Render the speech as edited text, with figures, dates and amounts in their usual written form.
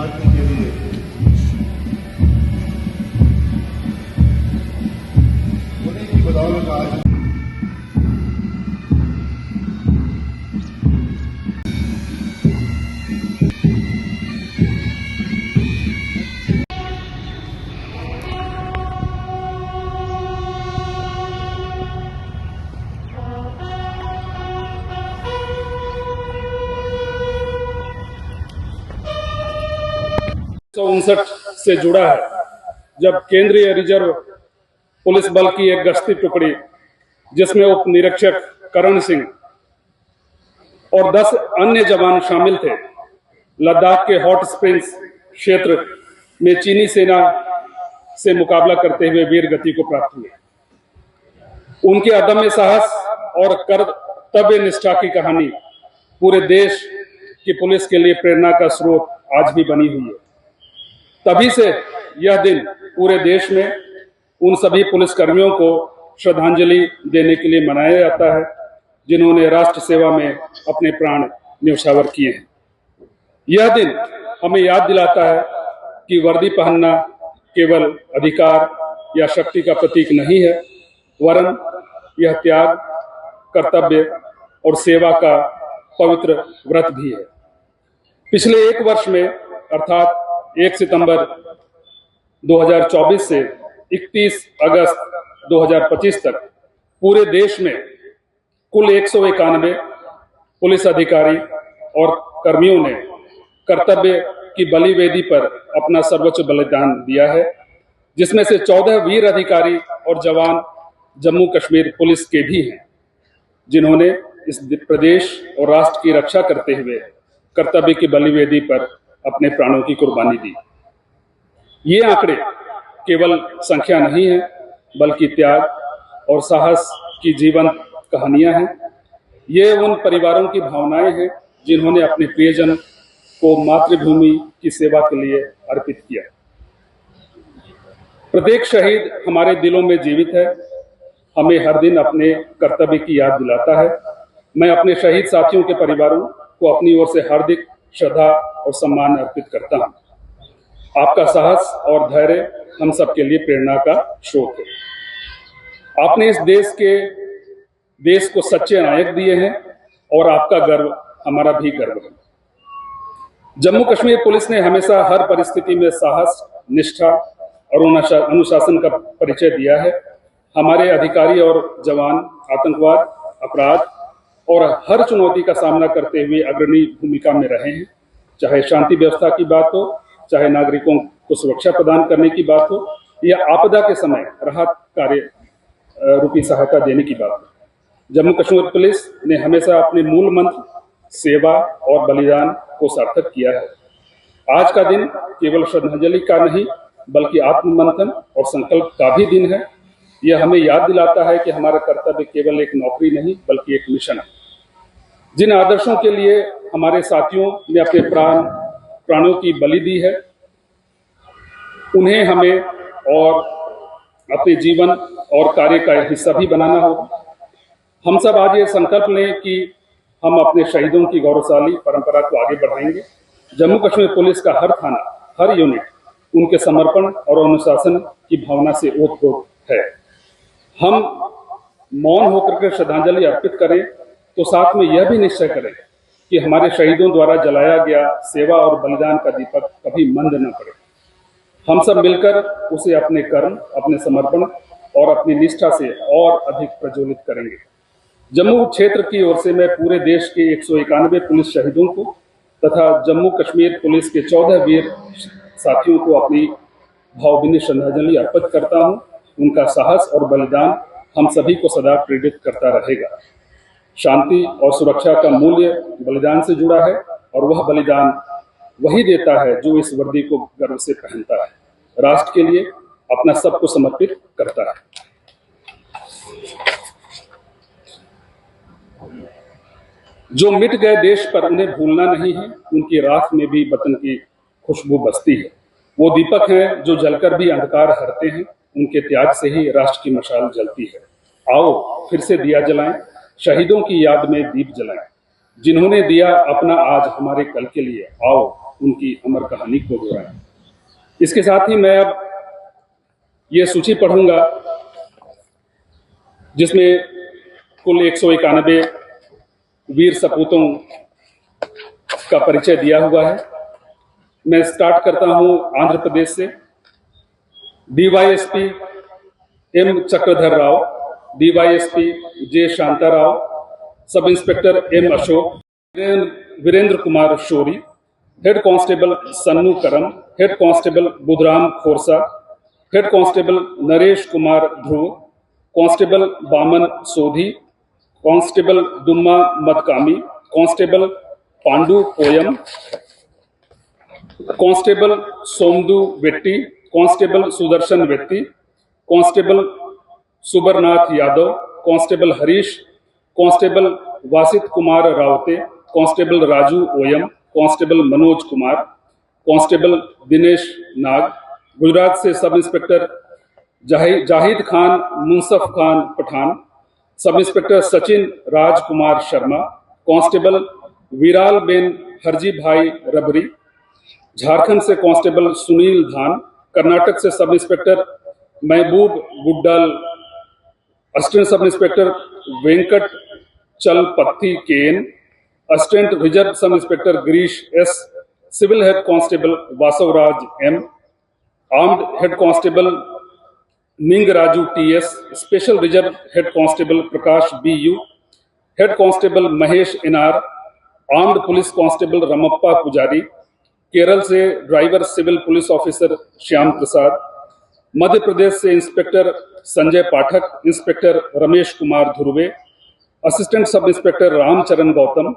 Party के लिए उन्हीं की बदौलत आज से जुड़ा है, जब केंद्रीय रिजर्व पुलिस बल की एक गश्ती टुकड़ी जिसमें उप निरीक्षक करण सिंह और 10 अन्य जवान शामिल थे, लद्दाख के हॉट स्प्रिंग्स क्षेत्र में चीनी सेना से मुकाबला करते हुए वीर गति को प्राप्त हुए। उनके अदम्य साहस और कर्तव्य निष्ठा की कहानी पूरे देश की पुलिस के लिए प्रेरणा का स्रोत आज भी बनी हुई है। तभी से यह दिन पूरे देश में उन सभी पुलिसकर्मियों को श्रद्धांजलि देने के लिए मनाया जाता है जिन्होंने राष्ट्र सेवा में अपने प्राण न्यौछावर किए हैं। यह दिन हमें याद दिलाता है कि वर्दी पहनना केवल अधिकार या शक्ति का प्रतीक नहीं है, वरन यह त्याग, कर्तव्य और सेवा का पवित्र व्रत भी है। पिछले एक वर्ष में अर्थात 1 सितंबर 2024 से 31 अगस्त 2025 तक पूरे देश में कुल 191 पुलिस अधिकारी और कर्मियों ने कर्तव्य की बलिवेदी पर अपना सर्वोच्च बलिदान दिया है, जिसमें से 14 वीर अधिकारी और जवान जम्मू कश्मीर पुलिस के भी हैं, जिन्होंने इस प्रदेश और राष्ट्र की रक्षा करते हुए कर्तव्य की बलिवेदी पर अपने प्राणों की कुर्बानी दी। ये आंकड़े केवल संख्या नहीं है, बल्कि त्याग और साहस की जीवंत कहानियां हैं। ये उन परिवारों की भावनाएं हैं जिन्होंने अपने प्रियजन को मातृभूमि की सेवा के लिए अर्पित किया। प्रत्येक शहीद हमारे दिलों में जीवित है, हमें हर दिन अपने कर्तव्य की याद दिलाता है। मैं अपने शहीद साथियों के परिवारों को अपनी ओर से हार्दिक श्रद्धा और सम्मान अर्पित करता हूं। आपका साहस और धैर्य हम सबके लिए प्रेरणा का स्रोत है। आपने इस देश को सच्चे नायक दिए हैं और आपका गर्व हमारा भी गर्व है। जम्मू कश्मीर पुलिस ने हमेशा हर परिस्थिति में साहस, निष्ठा और अनुशासन का परिचय दिया है। हमारे अधिकारी और जवान आतंकवाद, अपराध और हर चुनौती का सामना करते हुए अग्रणी भूमिका में रहे हैं, चाहे शांति व्यवस्था की बात हो, चाहे नागरिकों को सुरक्षा प्रदान करने की बात हो या आपदा के समय राहत कार्य रूपी सहायता देने की बात हो। जम्मू कश्मीर पुलिस ने हमेशा अपने मूल मंत्र सेवा और बलिदान को सार्थक किया है। आज का दिन केवल श्रद्धांजलि का नहीं, बल्कि आत्ममंथन और संकल्प का भी दिन है। यह हमें याद दिलाता है कि हमारा कर्तव्य केवल एक नौकरी नहीं, बल्कि एक मिशन है। जिन आदर्शों के लिए हमारे साथियों ने अपने प्राणों की बलि दी है, उन्हें हमें और अपने जीवन और कार्य का हिस्सा भी बनाना होगा। हम सब आज ये संकल्प लें कि हम अपने शहीदों की गौरवशाली परंपरा को आगे बढ़ाएंगे। जम्मू कश्मीर पुलिस का हर थाना, हर यूनिट उनके समर्पण और अनुशासन की भावना से ओतप्रोत है। हम मौन होकर के श्रद्धांजलि अर्पित करें, तो साथ में यह भी निश्चय करें कि हमारे शहीदों द्वारा जलाया गया सेवा और बलिदान का दीपक कभी मंद न पड़े। हम सब मिलकर उसे अपने कर्म, अपने समर्पण और अपनी निष्ठा से और अधिक प्रज्वलित करेंगे। जम्मू क्षेत्र की ओर से मैं पूरे देश के 191 पुलिस शहीदों को तथा जम्मू कश्मीर पुलिस के 14 वीर साथियों को अपनी भावभीनी श्रद्धांजलि अर्पित करता हूं। उनका साहस और बलिदान हम सभी को सदा प्रेरित करता रहेगा। शांति और सुरक्षा का मूल्य बलिदान से जुड़ा है और वह बलिदान वही देता है जो इस वर्दी को गर्व से पहनता है, राष्ट्र के लिए अपना सब कुछ समर्पित करता है। जो मिट गए देश पर उन्हें भूलना नहीं है, उनकी राख में भी वतन की खुशबू बसती है। वो दीपक हैं जो जलकर भी अंधकार हरते हैं, उनके त्याग से ही राष्ट्र की मशाल जलती है। आओ फिर से दिया जलाएं, शहीदों की याद में दीप जलाएं, जिन्होंने दिया अपना आज हमारे कल के लिए। आओ उनकी अमर कहानी को दोहराएं। इसके साथ ही मैं अब ये सूची पढ़ूंगा जिसमें कुल 191 वीर सपूतों का परिचय दिया हुआ है। मैं स्टार्ट करता हूं आंध्र प्रदेश से। DYSP M Chakradhar Rao, DYSP J Shanta Rao, sub inspector M Ashok, Virendra Kumar Shori, head constable Sannu Karam, head constable Budhram Khorsa, head constable Naresh Kumar Dhruv, constable Baman Sodhi, constable Dumma Madkami, constable Pandu Poyam, constable Somdu Vetti, constable Sudarshan Vetti, constable Subarnath Yadav, constable Harish, constable Wasit Kumar Rawte, constable Raju Oyam, constable Manoj Kumar, constable Dinesh Nag, Gujarat से sub inspector Zahid Khan मुंसफ Khan Pathan, sub inspector Sachin Rajkumar Sharma, constable Viral Ben Harji भाई रबरी, झारखंड से constable Sunil धान, कर्नाटक से sub inspector Mehboob Guddal, assistant sub inspector Venkat Chalapathi Ken, assistant reserve sub inspector Girish S, civil head constable Basavaraj M, armed head constable Ning Raju TS, special reserve head constable Prakash B U, head constable Mahesh NR, armed police constable Ramappa Pujari, Kerala से driver civil police officer Shyam Prasad, Madhya Pradesh से inspector Sanjay Pathak, inspector Ramesh Kumar Dhurve, assistant sub inspector Ramcharan Gautam,